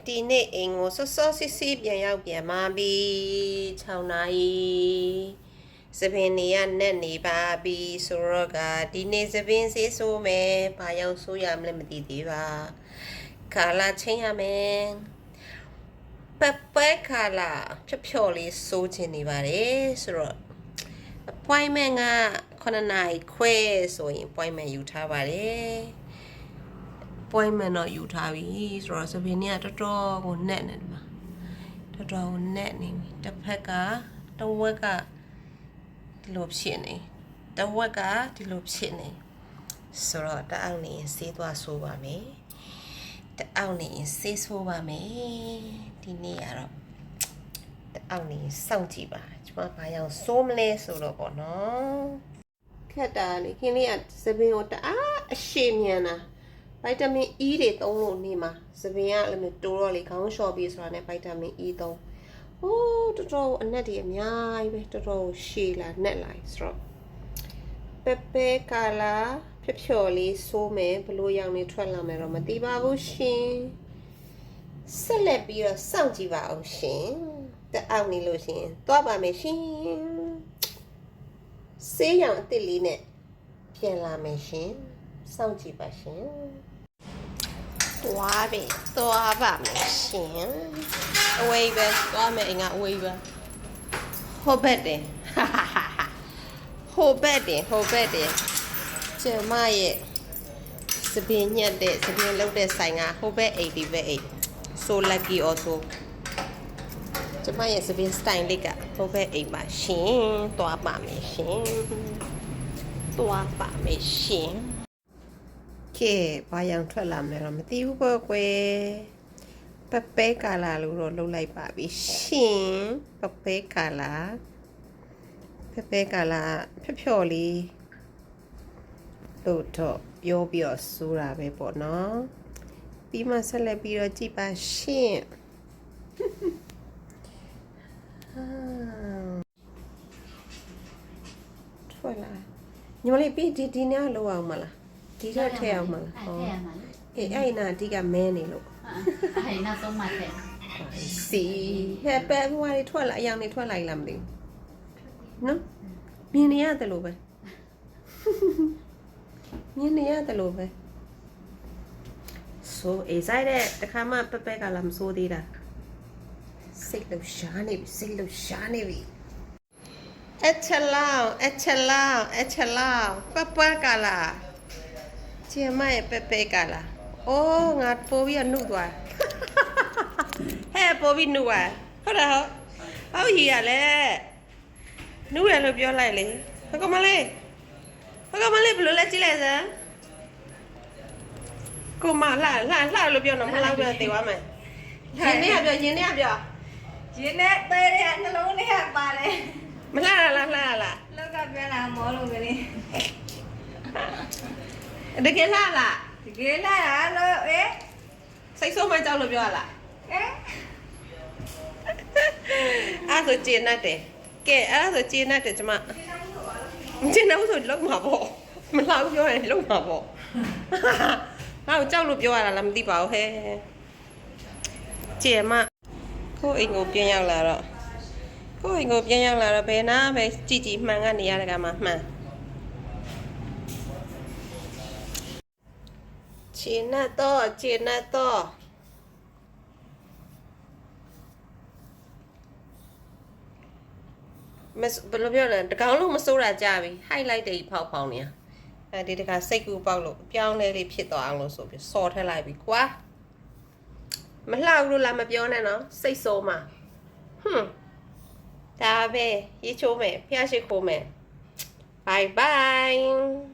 ဒီနေ့အိမ်ကိုစောစောစီးစီးပြန်ရောက်ပြန်มาပြီ6နာရီစပင်းနေရနဲ့နေပါပြီဆိုတော့ကဒီနေ့စပင်းစေးဆိုးမယ်ဘာရောက်ဆိုးရမလဲမသိသေးပါကာလာချင်းရမယ်ပပကာလာဖြော်လေးဆိုးချင်နေပါတယ်ဆိုတော့ appointment က9နာရီခွဲဆိုရင် appointment ယူထားပါတယ်appointment တော့ယူထားပြီဆိုတော့စပင်းเนี่ยတော်တော်ကိုနဲ့နေတယ်မှာတော်တော်ကိုနဲ့နေပြီတစ်ဖက်ကတဝက်ကဒီလိုဖြစ်နေတဝက်ကဒီလိုဖြစ်နေဆိုတော့တအောက်နေဆေးသွားဆိုးပါမယ်တအောက်နေဆေးဆိုးပါမယ်ဒီနေ့ကတော့တအောက်နေစောင့်ကြည့်ပါကျွန်မဘာရောက်ဆိုးမလဲဆိုတော့ပေါ့နော်ခက်တာလေခင်းလေးကစပင်းကိုတအားအရှိမြန်တာဗိုက်တာမင် E တွေသုံးလို့နေမှာစပင်းကလည်းတိုးတော့လေခေါင်းလျှော်ပြီးဆိုတာနဲ့ဗိုက်တာမင် E သုံးဟိုးတော်တော်အနက်တွေအများကြီးပဲတော်တော်ရှည်လာနက်လာဆိုတော့ပပကာလာဖြော်လေးဆိုးမယ်ဘလို့ရောင်နေထွက်လာမယ်တော့မသိပါဘူးရှင်ဆက်လက်ပြီးတော့စောင့်ကြည့်ပါအောင်ရှင်တအောက်နေလို့ရှင်သွားပါမယ်ရှင်ဆေးရောင်အစ်စ်လေးနဲ့ပြန်လာမယ်ရှင်စောင့်ကြည့်ပါရှင်သွားပြီသွားပါမယ်ရှင်အဝေးပဲသွားမယ်အင်ကအဝေးပဲဟိုဘက်တင်ဟိုဘက်တင်ကျမရဲ့စပင်းညက်တဲ့စပင်းလောက်တဲ့ဆိုင်ကဟိုဘက်အိမ်ဒီဘက်အိမ် so lucky also ကျမရဲ့စပင်း style လေးကဟိုဘက်အိမ်ပါရှင်သွားပါမယ်ရှင်သွားပါမယ်ရှင်ကဲဘာရောင်ထွက်လာမလဲတော့မသိဘူးပေါ့ကွယ်ပပဲကာလာလို့တော့လှုပ်လိုက်ပါပြီရှင်ပပဲကာလာဖြော်လေးလို့တော့ပြောပြီးတော့စိုးတာပဲပေါ့နော်ပြီးမှဆက်လက်ပြီးတော့ကြည့်ပါရှင်ထွက်လာညမလေးပြီးဒီနေ့လောက်အောင်မလားဒီတော့ထည့်အောင်မလားဟုတ်အေးအဲ့နာဒီကမဲနေလို့အဲ့နောက်ဆုံးမှထည့်စီဟဲ့ပဲဘွားလေးထွက်လာအယောင်လေးထွက်လိုက်လားမသိဘူးနော်မြင်နေရတယ်လို့ပဲမြင်နေရတယ်လို့ပဲဆိုအေးဆိုင်တဲ့တခါမှပပဲကလာမစိုးသေးတာစိတ်လို့ရှားနေပြီအချက်လောင်းပပကလာကျမရဲ့ပပဲကလာအိုးငါပိုးပြီးနှုတ်သွားဟဲ့ပိုးပြီးနှုတ်သွားဟုတ်တယ်ဟုတ်ဟောကြီးရလဲနှုတ်ရလို့ပြောလိုက်လေဟုတ်ကမလေးဘယ်လိုလဲကြည့်လိုက်စမ်းကိုမလှလို့ပြောတော့မလှပြောသေးသွားမယ်ရင်းနေရပြောရင်းနဲ့သေးတဲ့နှလုံးနဲ့ပါတယ်မလှလားလောက်ကပြောတာမောလို့ကလေးတကယ်လှလားတကယ်လာလို့စိတ်ဆိုးမှကြောက်လို့ပြောရလားအဲ့ဆိုကျင်းတယ်ကဲအဲ့ဆိုကျင်းတယ်ကျမကျင်းတော့ဆိုလုံးမှာပေါ့မလှဘူးပြောရင်လုံးမှာပေါ့ငါ့ကိုကြောက်လို့ပြောရတာလားမသိပါဘူးဟဲ့ကျင်းမကိုအိမ်ကိုပြန်ရောက်လာတော့ဘယ်နာပဲကြည်မှန်ကနေရတဲ့ကမှမှန်ကျင်းတော့ဘယ်လိုပြောလဲတကောင်လုံးမစိုးတာကြပြီ highlight တွေဖောက်နေအဲဒီတခါစိတ်ကူပေါက်လို့ပြောင်းလဲလေးဖြစ်သွားအောင်လို့ဆိုပြီးစော်ထည့်လိုက်ပြီကွာမလှဘူးလို့လားမပြောနဲ့နော်စိတ်ဆိုးမှာဒါပဲရေးချိုးမယ်ဖျားရှိခိုးမယ် bye bye